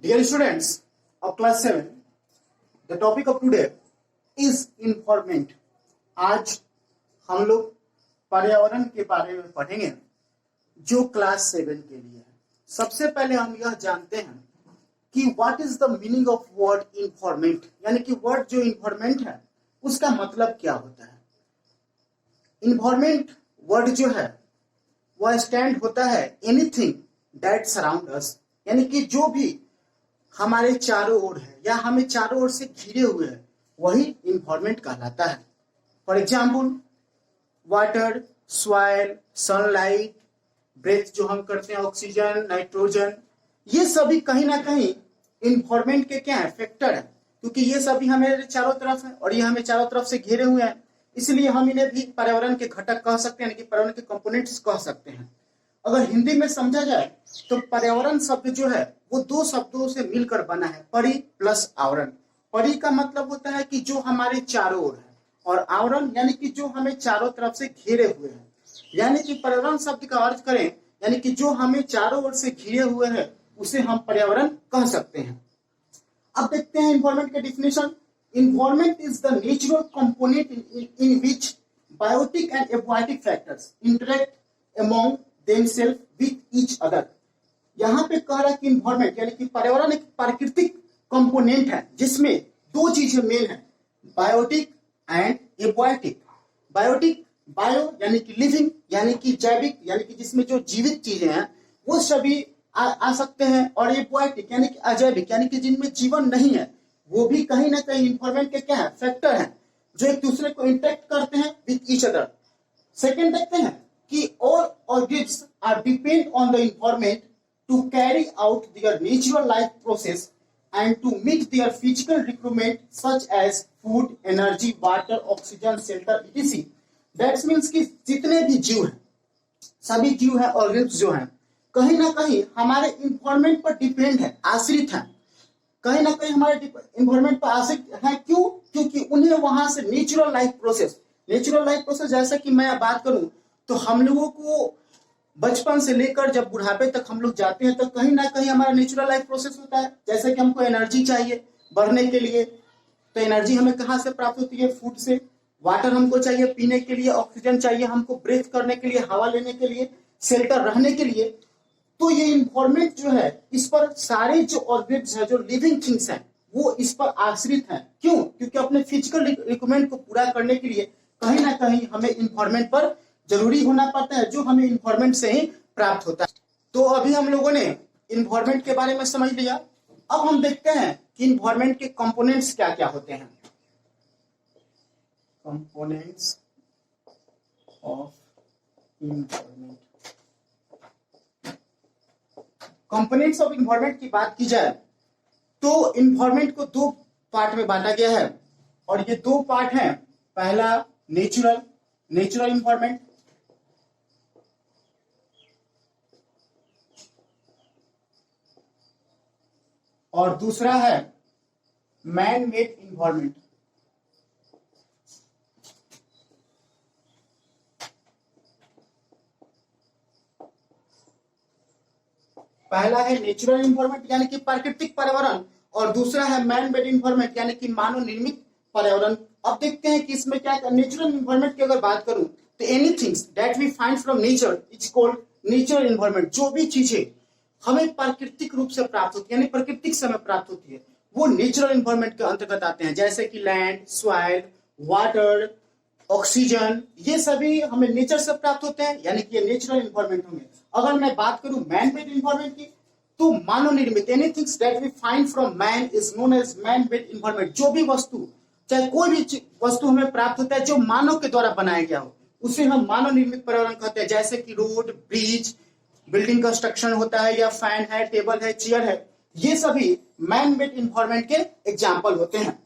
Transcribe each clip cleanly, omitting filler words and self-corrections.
Dear students of class 7, the topic of today is environment. आज हम लोग पर्यावरण के बारे में पढ़ेंगे जो क्लास 7 के लिए है। सबसे पहले हम यह जानते हैं कि what is the meaning of word environment, यानी कि वर्ड जो environment है उसका मतलब क्या होता है। environment वर्ड जो है वह स्टैंड होता है एनीथिंग दैट सराउंड अस, यानी कि जो भी हमारे चारों ओर है या हमें चारों ओर से घिरे हुए है वही इन्वायरमेंट कहलाता है। For example water, soil, sunlight, breath जो हम करते हैं, ऑक्सीजन, नाइट्रोजन, ये सभी कहीं ना कहीं इन्वायरमेंट के क्या है, फैक्टर है, क्योंकि ये सभी हमें चारों तरफ है और ये हमें चारों तरफ से घेरे हुए हैं, इसलिए हम इन्हें भी पर्यावरण के घटक कह सकते हैं, यानी कि पर्यावरण के कंपोनेंट्स कह सकते हैं। अगर हिंदी में समझा जाए तो पर्यावरण शब्द जो है वो दो शब्दों से मिलकर बना है, परि प्लस आवरण। परि का मतलब होता है कि जो हमारे चारों ओर है, और आवरण यानी कि जो हमें चारों तरफ से घेरे हुए हैं। यानी कि पर्यावरण शब्द का अर्थ करें यानी कि जो हमें चारों ओर से घिरे हुए हैं उसे हम पर्यावरण कह सकते हैं। अब देखते हैं इन्वायरमेंट के definition. Environment is the natural component in which biotic and abiotic factors interact among themselves with each other। यहाँ पे कह रहा है कि इन्वायरमेंट यानी कि पर्यावरण एक प्राकृतिक कंपोनेंट है जिसमें दो चीजें मेन है, बायोटिक एंड एब्वायोटिक। बायोटिक, बायो यानी कि लिविंग यानी कि जैविक, यानी कि जिसमें जो जीवित चीजें हैं वो सभी आ सकते हैं, और एब्वायोटिक यानी कि अजैविक यानी कि जिनमें जीवन नहीं है वो भी कहीं ना कहीं इन्वायरमेंट के क्या है, फैक्टर है जो एक दूसरे को इंटरेक्ट करते हैं विथ ईच अदर। सेकेंड देखते हैं कि all organisms are depend on the environment to carry out their natural life process and to meet their physical requirement such as food, energy, water, oxygen, shelter, etc. That means कि जितने भी जीव हैं, सभी जीव हैं, ऑर्गेनिज्म जो हैं, कहीं ना कहीं हमारे इन्वायरमेंट पर डिपेंड है, आश्रित है, कहीं ना कहीं हमारे इन्वायरमेंट पर आश्रित है। क्यों? क्योंकि उन्हें वहां से नेचुरल लाइफ प्रोसेस जैसा कि मैं बात करूं तो हम लोगों को बचपन से लेकर जब बुढ़ापे तक हम लोग जाते हैं तो कहीं ना कहीं हमारा नेचुरल लाइफ प्रोसेस होता है। जैसे कि हमको एनर्जी चाहिए बढ़ने के लिए, तो एनर्जी हमें कहाँ से प्राप्त होती है, फूड से। वाटर हमको चाहिए पीने के लिए, ऑक्सीजन चाहिए हमको ब्रीथ करने के लिए, हवा लेने के लिए, शेल्टर रहने के लिए। तो ये इन्वायरमेंट जो है इस पर सारे जो ऑर्गेनिज्म है, जो लिविंग थिंग्स हैं, वो इस पर आश्रित हैं। क्यों? क्योंकि अपने फिजिकल रिक्वायरमेंट को पूरा करने के लिए कहीं ना कहीं हमें इन्वायरमेंट पर जरूरी होना पड़ता है, जो हमें इन्वायरमेंट से ही प्राप्त होता है। तो अभी हम लोगों ने इन्वायरमेंट के बारे में समझ लिया। अब हम देखते हैं कि इन्वायरमेंट के कंपोनेंट्स क्या क्या होते हैं। Components of environment. Components of environment की बात की जाए तो इन्वायरमेंट को दो पार्ट में बांटा गया है, और ये दो पार्ट हैं। पहला नेचुरल इन्वायरमेंट, और दूसरा है मैन मेड इन्वायरमेंट। पहला है नेचुरल इन्वायरमेंट यानी कि प्राकृतिक पर्यावरण, और दूसरा है मैन मेड इन्वायरमेंट यानी कि मानव निर्मित पर्यावरण। अब देखते हैं कि इसमें क्या है। नेचुरल इन्वायरमेंट की अगर बात करूं तो anything that we find from nature is called natural environment. जो भी चीजें हमें प्राकृतिक रूप से प्राप्त होती है, यानी प्राकृतिक से हमें प्राप्त होती है, वो नेचुरल इन्वायरमेंट के अंतर्गत आते हैं। जैसे कि लैंड, सॉइल, वाटर, ऑक्सीजन, ये सभी हमें नेचर से प्राप्त होते हैं, यानी कि ये नेचुरल इन्वायरमेंट होंगे। अगर मैं बात करूं मैन मेड इन्वायरमेंट की तो मानव निर्मित anything that we find from man is known as man made environment. जो भी वस्तु, चाहे कोई भी वस्तु हमें प्राप्त होता है जो मानव के द्वारा बनाया गया हो, उसे हम मानव निर्मित पर्यावरण कहते हैं। जैसे कि रोड, ब्रिज, बिल्डिंग कंस्ट्रक्शन होता है, या फैन है, टेबल है, चेयर है, ये सभी मैन मेड इन्वायरमेंट के एग्जाम्पल होते हैं।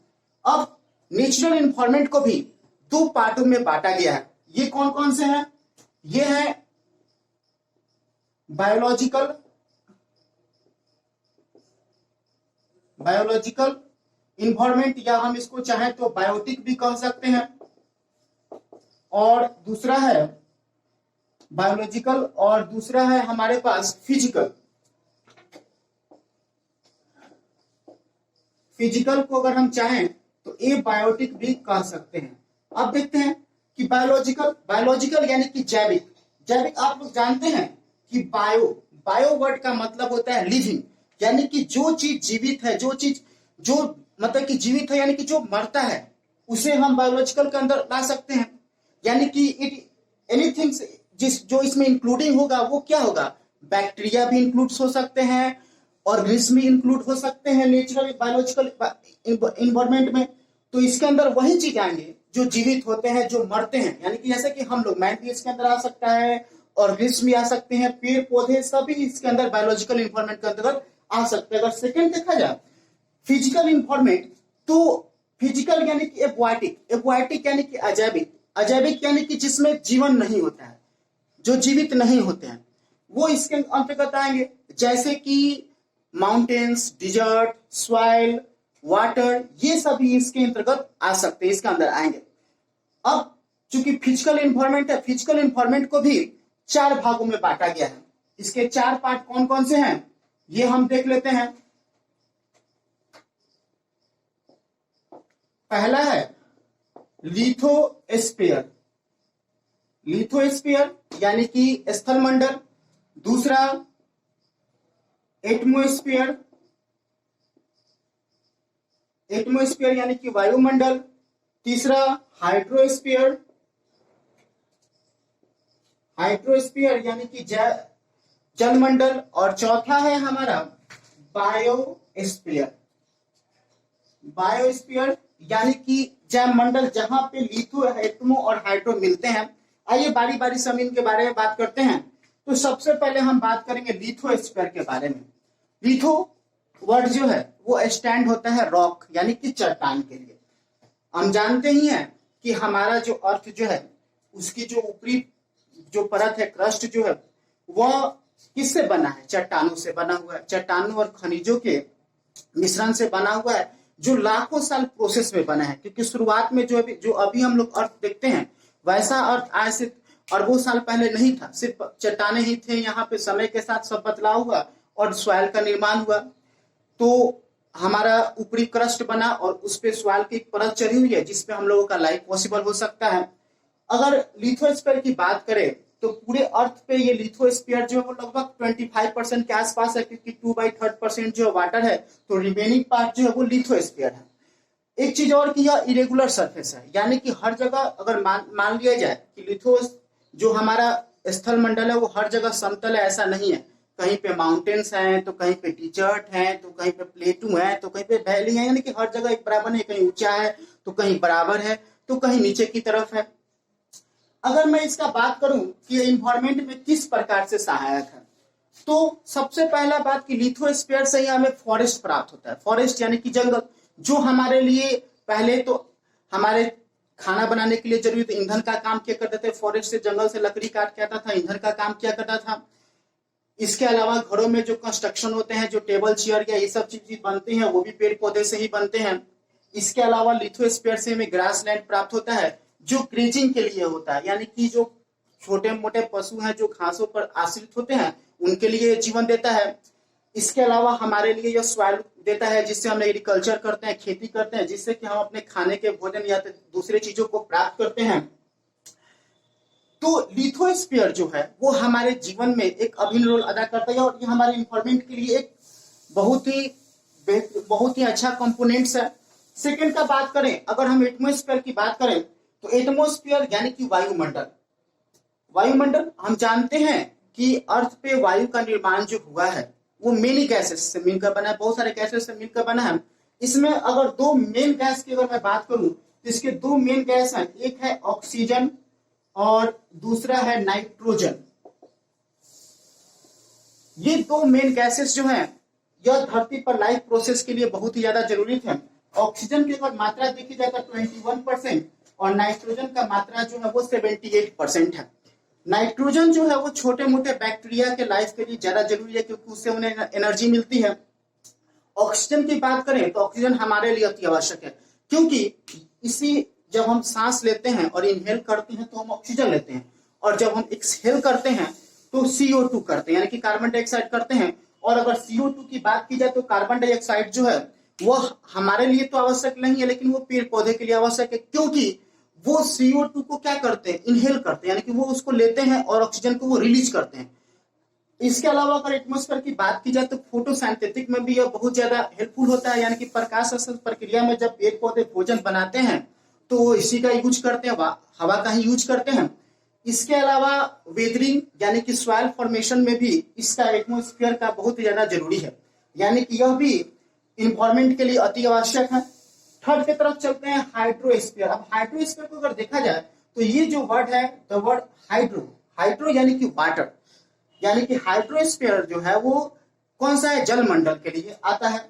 अब नेचुरल इन्वायरमेंट को भी दो पार्टों में बांटा गया है। ये कौन कौन से हैं? ये है बायोलॉजिकल इन्वायरमेंट, या हम इसको चाहें तो बायोटिक भी कह सकते हैं, और दूसरा है बायोलॉजिकल, और दूसरा है हमारे पास फिजिकल। फिजिकल को अगर हम चाहें तो एबायोटिक भी कह सकते हैं। अब देखते हैं कि बायोलॉजिकल यानी कि जैविक। जैविक आप लोग जानते हैं कि बायो वर्ड का मतलब होता है लिविंग, यानी कि जो चीज जीवित है, जो मतलब कि जीवित है यानी कि जो मरता है, उसे हम बायोलॉजिकल के अंदर ला सकते हैं। यानी कि इट एनीथिंग जो इसमें इंक्लूडिंग होगा वो क्या होगा, बैक्टीरिया भी इंक्लूड हो सकते हैं, ऑर्गेनिज्म भी इंक्लूड हो सकते हैं नेचुरल बायोलॉजिकल इन्वायरमेंट में। तो इसके अंदर वही चीज आएंगे जो जीवित होते हैं, जो मरते हैं, यानी कि जैसे कि हम लोग, मैन भी इसके अंदर आ सकता है, ऑर्गेनिज्म भी आ सकते हैं, पेड़ पौधे सभी इसके अंदर बायोलॉजिकल इन्वायरमेंट के अंतर्गत आ सकते हैं। अगर सेकेंड देखा जाए फिजिकल इन्वायरमेंट, तो फिजिकल यानी कि एक्वाटिक यानी कि अजैविक यानी कि जिसमें जीवन नहीं होता है, जो जीवित नहीं होते हैं, वो इसके अंतर्गत आएंगे। जैसे कि माउंटेन्स, डिजर्ट, सॉइल, वाटर, ये सभी इसके अंतर्गत आ सकते हैं, इसके अंदर आएंगे। अब चूंकि फिजिकल इन्वायरमेंट है, फिजिकल इन्वायरमेंट को भी 4 भागों में बांटा गया है। इसके 4 पार्ट कौन कौन से हैं ये हम देख लेते हैं। पहला है लिथोस्फीयर यानी कि स्थलमंडल। दूसरा एटमोस्फीयर यानी कि वायुमंडल। तीसरा हाइड्रोस्फीयर यानी कि जलमंडल। और चौथा है हमारा बायोस्फीयर यानी कि जैवमंडल, जहां पे लिथो, एटमो और हाइड्रो मिलते हैं। आइए बारी बारी से हम इनके बारे में बात करते हैं। तो सबसे पहले हम बात करेंगे लिथोस्फीयर के बारे में। लिथो वर्ड जो है वो स्टैंड होता है रॉक यानी कि चट्टान के लिए। हम जानते ही हैं कि हमारा जो अर्थ जो है उसकी जो ऊपरी जो परत है, क्रस्ट जो है, वह किससे बना है, चट्टानों से बना हुआ है। चट्टानों और खनिजों के मिश्रण से बना हुआ है, जो लाखों साल प्रोसेस में बना है। क्योंकि शुरुआत में जो अभी हम लोग अर्थ देखते हैं, वैसा अर्थ आज से अरबों साल पहले नहीं था, सिर्फ चट्टाने ही थे। यहाँ पे समय के साथ सब बदलाव हुआ और सॉइल का निर्माण हुआ। तो हमारा ऊपरी क्रस्ट बना और उस पे सॉइल की एक परत चढ़ी हुई है, जिसपे हम लोगों का लाइफ पॉसिबल हो सकता है। अगर लिथोस्फीयर की बात करें तो पूरे अर्थ पे ये लिथोस्फीयर जो है वो लगभग 25% के आसपास है, क्योंकि 2/3% जो वाटर है, तो रिमेनिंग पार्ट जो है वो लिथोस्फीयर है। एक चीज और कि यह इरेगुलर सरफेस है, यानी कि हर जगह अगर मान लिया जाए कि लिथोस जो हमारा स्थल मंडल है वो हर जगह समतल है, ऐसा नहीं है। कहीं पे माउंटेन्स हैं, तो कहीं पे डिजर्ट हैं, तो कहीं पे प्लेटू है, तो कहीं पे वैली है, यानी कि हर जगह एक बराबर नहीं, कहीं ऊंचा है तो कहीं बराबर है, तो कहीं नीचे की तरफ है। अगर मैं इसका बात करूं कि इन्वायरमेंट में किस प्रकार से सहायक है, तो सबसे पहला बात कि लिथोस्फीयर से ही हमें फॉरेस्ट प्राप्त होता है। फॉरेस्ट यानी कि जंगल, जो हमारे लिए पहले तो हमारे खाना बनाने के लिए जरूरी तो ईंधन का काम किया करते थे। फॉरेस्ट से, जंगल से लकड़ी काट के आता था, ईंधन का काम किया करता था। इसके अलावा घरों में जो कंस्ट्रक्शन होते हैं, जो टेबल चेयर या ये सब चीज बनती हैं, वो भी पेड़ पौधे से ही बनते हैं। इसके अलावा लिथोस्फीयर से हमें ग्रास लैंड प्राप्त होता है, जो ग्रेजिंग के लिए होता है, यानी कि जो छोटे मोटे पशु हैं जो घासों पर आश्रित होते हैं, उनके लिए जीवन देता है। इसके अलावा हमारे लिए यह सॉइल देता है, जिससे हम एग्रीकल्चर करते हैं, खेती करते हैं, जिससे कि हम अपने खाने के भोजन या दूसरे चीजों को प्राप्त करते हैं। तो लिथोस्फीयर जो है वो हमारे जीवन में एक अभिन्न रोल अदा करता है, और ये हमारे इन्वायरमेंट के लिए एक बहुत ही अच्छा कंपोनेंट्स है। सेकंड का बात करें, अगर हम एटमोस्फीयर की बात करें, तो एटमोस्फीयर यानी कि वायुमंडल हम जानते हैं कि अर्थ पे वायु का निर्माण जो हुआ है वो मेनी गैसेस से मिलकर बना है, बहुत सारे गैसेस से मिलकर बना है। इसमें अगर 2 मेन गैस की अगर मैं बात करूं, तो इसके 2 मेन गैस हैं, एक है ऑक्सीजन और दूसरा है नाइट्रोजन। ये 2 मेन गैसेस जो हैं, यह धरती पर लाइफ प्रोसेस के लिए बहुत ही ज्यादा जरूरी थे। ऑक्सीजन की अगर मात्रा देखी जाए तो 21% और नाइट्रोजन का मात्रा जो है वो 78% है। नाइट्रोजन जो है वो छोटे मोटे बैक्टीरिया के लाइफ के लिए ज्यादा जरूरी है, क्योंकि उससे उन्हें एनर्जी मिलती है। ऑक्सीजन की बात करें तो ऑक्सीजन हमारे लिए अति आवश्यक है, क्योंकि जब हम सांस लेते हैं और इनहेल करते हैं तो हम ऑक्सीजन लेते हैं, और जब हम एक्सहेल करते हैं तो CO2 करते हैं, यानी कि कार्बन डाइऑक्साइड करते हैं। और अगर CO2 की बात की जाए तो कार्बन डाइऑक्साइड जो है वह हमारे लिए तो आवश्यक नहीं है, लेकिन वो पेड़ पौधे के लिए आवश्यक है, क्योंकि वो CO2 को क्या करते हैं, इनहेल करते हैं, यानी कि वो उसको लेते हैं और ऑक्सीजन को वो रिलीज करते हैं। इसके अलावा अगर एटमॉस्फेयर की बात की जाए तो फोटोसिंथेटिक में भी यह बहुत ज्यादा हेल्पफुल होता है, यानी कि प्रकाश संश्लेषण प्रक्रिया में जब पेड़ पौधे भोजन बनाते हैं तो वो इसी का यूज करते हैं, हवा का ही यूज करते हैं। इसके अलावा वेदरिंग यानी कि सॉइल फॉर्मेशन में भी इसका एटमॉस्फेयर का बहुत ज्यादा जरूरी है, यानी कि यह भी इन्वायरमेंट के लिए अति आवश्यक है। थर्ड की तरफ चलते हैं, हाइड्रोस्फीयर। अब हाइड्रोस्फीयर को अगर देखा जाए तो ये जो वर्ड है, द वर्ड हाइड्रो, हाइड्रो यानी कि वाटर, यानी कि हाइड्रोस्फीयर जो है वो कौन सा है, जलमंडल के लिए आता है।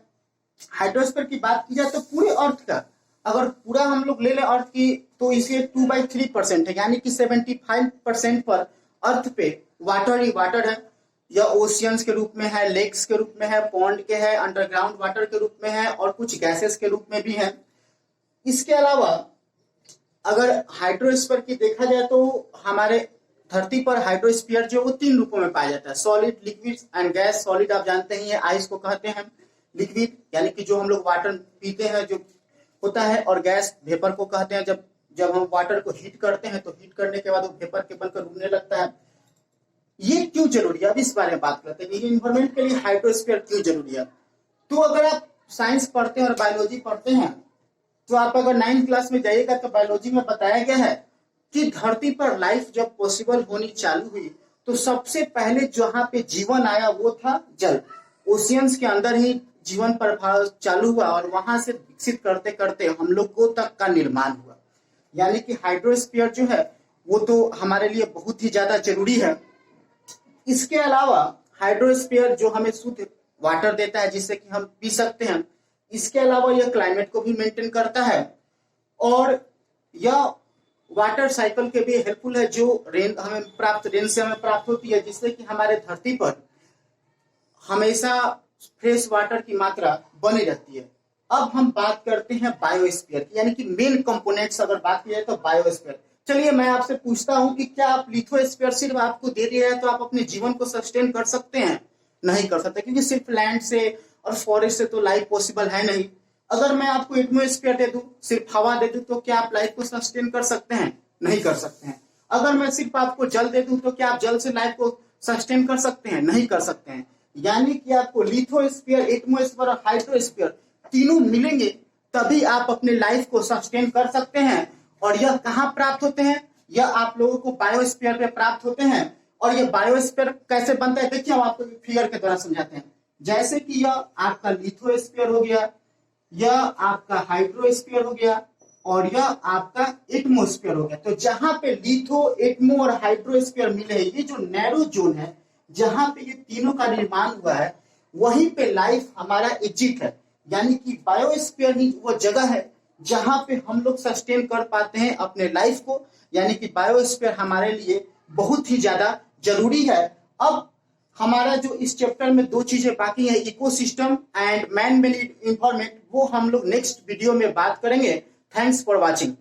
हाइड्रोस्फीयर की बात की जाए तो पूरे अर्थ का, अगर पूरा हम लोग ले लें अर्थ की, तो इसे 2/3% है, यानी कि 75% पर अर्थ पे वाटर ही वाटर है। यह ओशियंस के रूप में है, लेक्स के रूप में है, पॉन्ड के है, अंडरग्राउंड वाटर के रूप में है और कुछ गैसेस के रूप में भी है। इसके अलावा अगर हाइड्रोस्फीयर की देखा जाए तो हमारे धरती पर हाइड्रोस्फीयर जो वो 3 रूपों में पाया जाता है, solid, liquid and gas. Solid आप जानते ही हैं, आइस को कहते हैं। लिक्विड यानी कि जो हम लोग वाटर पीते हैं जो होता है, और गैस वेपर को कहते हैं। जब हम वाटर को हीट करते हैं तो हीट करने के बाद वो वेपर के बनकर उड़ने लगता है। ये क्यों जरूरी है, अब इस बारे में बात करते हैं कि इन्वायरमेंट के लिए हाइड्रोस्फीयर क्यों जरूरी है। तो अगर आप साइंस पढ़ते हैं और बायोलॉजी पढ़ते हैं तो आप अगर 9th क्लास में जाइएगा तो बायोलॉजी में बताया गया है कि धरती पर लाइफ जब पॉसिबल होनी चालू हुई तो सबसे पहले जहां पे जीवन आया वो था जल। ओशियंस के अंदर ही जीवन प्रभाव चालू हुआ और वहां से विकसित करते करते हम लोगों तक का निर्माण हुआ। यानी कि हाइड्रोस्फीयर जो है वो तो हमारे लिए बहुत ही ज्यादा जरूरी है। इसके अलावा हाइड्रोस्फीयर जो हमें शुद्ध वाटर देता है जिससे कि हम पी सकते हैं। इसके अलावा यह क्लाइमेट को भी मेंटेन करता है और यह वाटर साइकिल के भी हेल्पफुल है, जो रेन से हमें प्राप्त होती है, जिससे कि हमारे धरती पर हमेशा फ्रेश वाटर की मात्रा बनी रहती है। अब हम बात करते हैं बायोस्फीयर की, यानी कि मेन कंपोनेंट्स अगर बात की जाए तो बायोस्फीयर। चलिए मैं आपसे पूछता हूं कि क्या आप लिथोस्फीयर सिर्फ आपको दे दिया है तो आप अपने जीवन को सस्टेन कर सकते हैं? नहीं कर सकते, क्योंकि सिर्फ लैंड से और फॉरेस्ट से तो लाइफ पॉसिबल है नहीं। अगर मैं आपको एटमॉस्फेयर दे दूं, सिर्फ हवा दे दूं, तो क्या आप लाइफ को सस्टेन कर सकते हैं? नहीं कर सकते हैं। अगर मैं सिर्फ आपको जल दे दूं तो क्या आप जल से लाइफ को सस्टेन कर सकते हैं? नहीं कर सकते हैं। यानी कि आपको लिथोस्फीयर, एटमॉस्फेयर और हाइड्रोस्फीयर तीनों मिलेंगे तभी आप अपने लाइफ को सस्टेन कर सकते हैं। और यह कहाँ प्राप्त होते हैं? यह आप लोगों को बायोस्फीयर पे प्राप्त होते हैं। और ये बायोस्फीयर कैसे बनता है देखिए हम आपको फिगर के द्वारा समझाते हैं। जैसे कि यह आपका लिथोस्फीयर हो गया, यह आपका हाइड्रोस्फीयर हो गया और यह आपका एटमॉस्फेयर हो गया। तो जहां पे लिथो, एटमो और हाइड्रोस्फीयर मिले, ये जो नैरो जोन है जहां पे ये तीनों का निर्माण हुआ है, वहीं पे लाइफ हमारा एग्जिस्ट है। यानी कि बायोस्फीयर ही वो जगह है जहां पे हम लोग सस्टेन कर पाते हैं अपने लाइफ को। यानी कि बायोस्फीयर हमारे लिए बहुत ही ज्यादा जरूरी है। अब हमारा जो इस चैप्टर में 2 चीजें बाकी है, ecosystem and man made environment, वो हम लोग नेक्स्ट वीडियो में बात करेंगे। Thanks for watching.